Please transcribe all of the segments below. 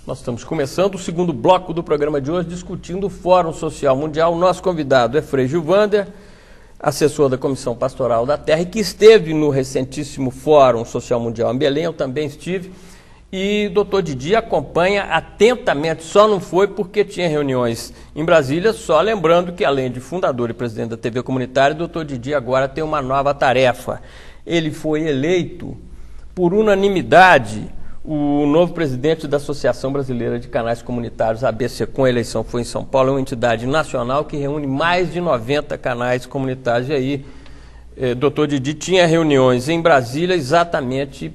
Nós estamos começando o segundo bloco do programa de hoje, discutindo o Fórum Social Mundial. O nosso convidado é Frei Gilvander, assessor da Comissão Pastoral da Terra, e que esteve no recentíssimo Fórum Social Mundial em Belém. Eu também estive. E o doutor Didi acompanha atentamente, só não foi porque tinha reuniões em Brasília, só lembrando que além de fundador e presidente da TV Comunitária, o doutor Didi agora tem uma nova tarefa. Ele foi eleito por unanimidade o novo presidente da Associação Brasileira de Canais Comunitários, a ABCCOM. A eleição foi em São Paulo, é uma entidade nacional que reúne mais de 90 canais comunitários. E aí, doutor Didi tinha reuniões em Brasília exatamente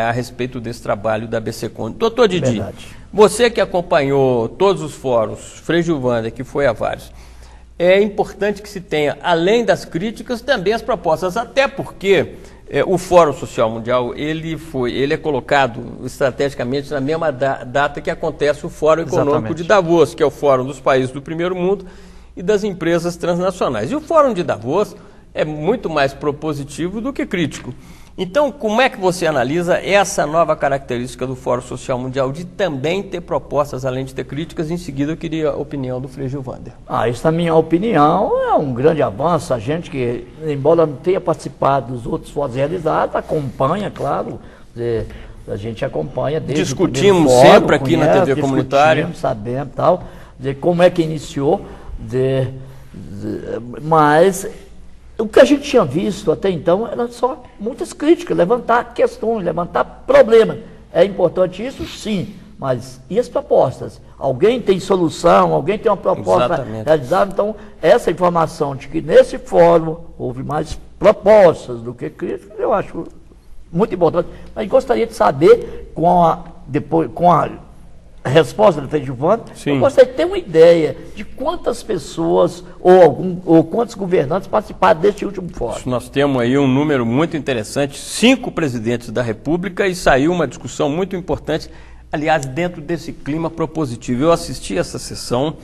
a respeito desse trabalho da ABCCOM. Doutor Didi, verdade. Você que acompanhou todos os fóruns, Frei Gilvander, que foi a vários, é importante que se tenha, além das críticas, também as propostas, até porque o Fórum Social Mundial ele é colocado estrategicamente na mesma data que acontece o Fórum Econômico de Davos, que é o Fórum dos Países do Primeiro Mundo e das empresas transnacionais. E o Fórum de Davos é muito mais propositivo do que crítico. Então, como é que você analisa essa nova característica do Fórum Social Mundial de também ter propostas, além de ter críticas? Em seguida, eu queria a opinião do Frei Gilvander. Isso, na minha opinião, é um grande avanço. A gente que, embora não tenha participado dos outros fóruns realizados, acompanha, claro, a gente acompanha desde discutimos o fórum, sempre aqui na TV Comunitária. Sabemos, tal, como é que iniciou, mas o que a gente tinha visto até então era só muitas críticas, levantar questões, levantar problemas. É importante isso? Sim. Mas e as propostas? Alguém tem solução? Alguém tem uma proposta realizada? Então, essa informação de que nesse fórum houve mais propostas do que críticas, eu acho muito importante. Mas gostaria de saber, com a resposta do Frei Gilvander, eu gostaria de ter uma ideia de quantas pessoas ou quantos governantes participaram deste último fórum. Nós temos aí um número muito interessante, 5 presidentes da República, e saiu uma discussão muito importante, aliás, dentro desse clima propositivo. Eu assisti essa sessão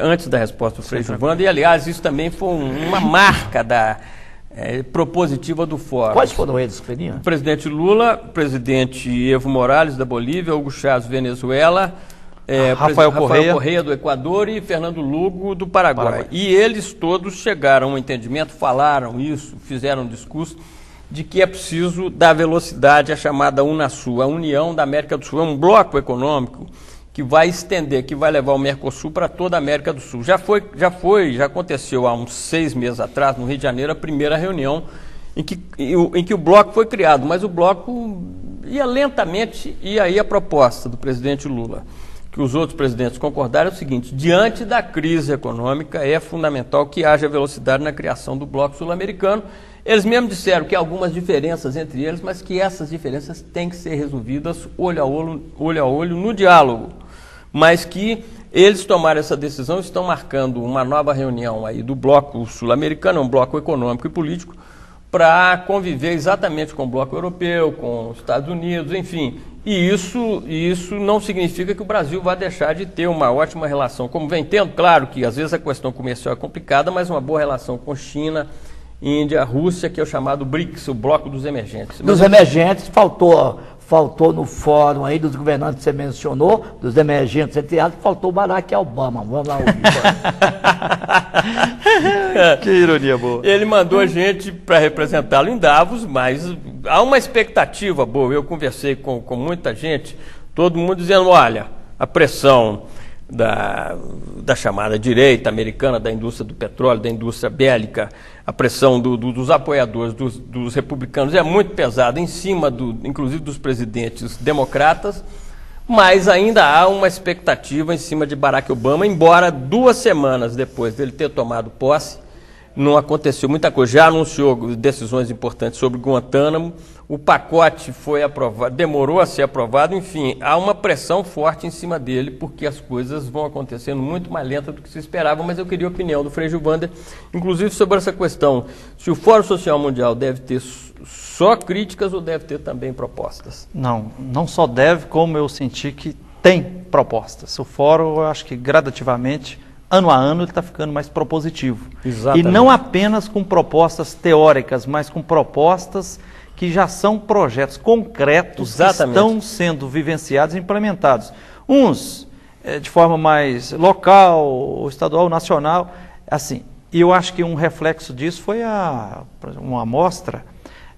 antes da resposta do Frei Gilvander, e aliás, isso também foi uma marca propositiva do fórum. Quais foram eles, Freirinho? O presidente Lula, presidente Evo Morales da Bolívia, Hugo Chávez Venezuela, Rafael Correia do Equador e Fernando Lugo do Paraguai. E eles todos chegaram a um entendimento, falaram isso, fizeram um discurso de que é preciso dar velocidade à chamada Unasul, a União da América do Sul. É um bloco econômico que vai estender, que vai levar o Mercosul para toda a América do Sul. Já aconteceu há uns 6 meses atrás, no Rio de Janeiro, a primeira reunião em que o bloco foi criado, mas o bloco ia lentamente, e aí a proposta do presidente Lula, que os outros presidentes concordaram, é o seguinte: diante da crise econômica, é fundamental que haja velocidade na criação do bloco sul-americano. Eles mesmos disseram que há algumas diferenças entre eles, mas que essas diferenças têm que ser resolvidas olho a olho no diálogo. Mas que eles tomaram essa decisão, estão marcando uma nova reunião aí do bloco sul-americano, um bloco econômico e político, para conviver exatamente com o bloco europeu, com os Estados Unidos, enfim. E isso não significa que o Brasil vai deixar de ter uma ótima relação, como vem tendo. Claro que às vezes a questão comercial é complicada, mas uma boa relação com China, Índia, Rússia, que é o chamado BRICS, o bloco dos emergentes. Dos emergentes, faltou no fórum aí dos governantes que você mencionou, dos emergentes, entre eles, faltou o Barack Obama. Vamos lá ouvir. Que ironia boa. Ele mandou a gente para representá-lo em Davos, mas há uma expectativa boa. Eu conversei com muita gente, todo mundo dizendo: olha, a pressão da chamada direita americana, da indústria do petróleo, da indústria bélica, a pressão dos apoiadores dos republicanos é muito pesada em cima, inclusive, dos presidentes democratas, mas ainda há uma expectativa em cima de Barack Obama, embora 2 semanas depois dele ter tomado posse, não aconteceu muita coisa. Já anunciou decisões importantes sobre Guantánamo, o pacote foi aprovado, demorou a ser aprovado, enfim, há uma pressão forte em cima dele, porque as coisas vão acontecendo muito mais lenta do que se esperava. Mas eu queria a opinião do Frei Gilvander, inclusive sobre essa questão, se o Fórum Social Mundial deve ter só críticas ou deve ter também propostas? Não só deve, como eu senti que tem propostas. O Fórum, eu acho que gradativamente, ano a ano, ele está ficando mais propositivo. Exatamente. E não apenas com propostas teóricas, mas com propostas que já são projetos concretos. Exatamente. Que estão sendo vivenciados e implementados. Uns de forma mais local, estadual, nacional, assim. E eu acho que um reflexo disso foi uma amostra,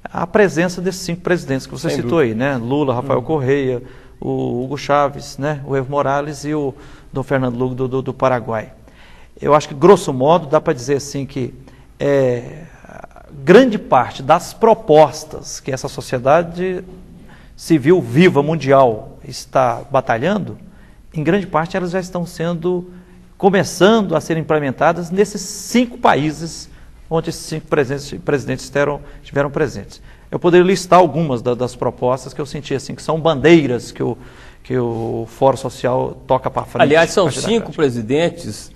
a presença desses 5 presidentes que você citou aí, né? Lula, Rafael Correia, o Hugo Chávez, né? O Evo Morales e o Dom Fernando Lugo do Paraguai. Eu acho que, grosso modo, dá para dizer assim que grande parte das propostas que essa sociedade civil viva mundial está batalhando, em grande parte elas já estão começando a ser implementadas nesses 5 países onde esses 5 presidentes estiveram presentes. Eu poderia listar algumas das propostas que eu senti assim, que são bandeiras que o Fórum Social toca para frente. Aliás, são 5 presidentes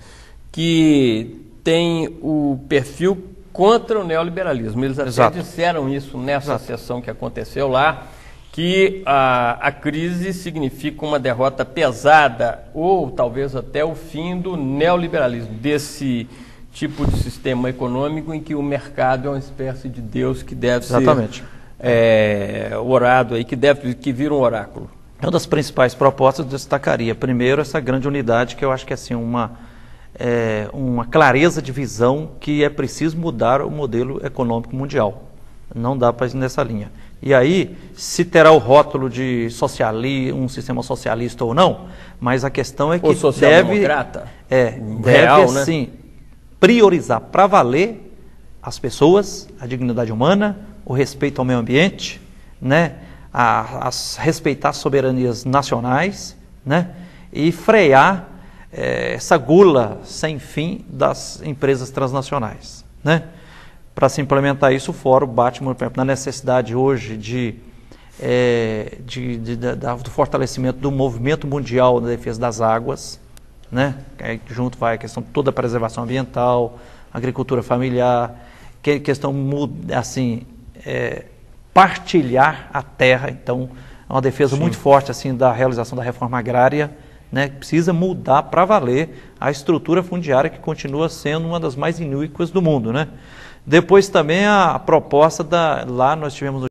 que têm o perfil contra o neoliberalismo. Eles até disseram isso nessa sessão que aconteceu lá, que a crise significa uma derrota pesada ou talvez até o fim do neoliberalismo, desse tipo de sistema econômico em que o mercado é uma espécie de Deus que deve ser orado, aí, que vira um oráculo. Uma das principais propostas eu destacaria, primeiro, essa grande unidade, que eu acho que é assim, uma clareza de visão que é preciso mudar o modelo econômico mundial. Não dá para ir nessa linha. E aí, se terá o rótulo de um sistema socialista ou não, mas a questão é que deve sim, priorizar para valer as pessoas, a dignidade humana, o respeito ao meio ambiente, né, respeitar as soberanias nacionais, né, e frear essa gula sem fim das empresas transnacionais, né? Para se implementar isso, o Fórum bate, por exemplo, na necessidade hoje do fortalecimento do movimento mundial na defesa das águas, né? Aí, junto vai a questão toda a preservação ambiental, agricultura familiar, questão assim, partilhar a terra. Então, é uma defesa muito forte assim da realização da reforma agrária, né? Precisa mudar para valer a estrutura fundiária que continua sendo uma das mais inúteis do mundo, né? Depois também a proposta lá nós tivemos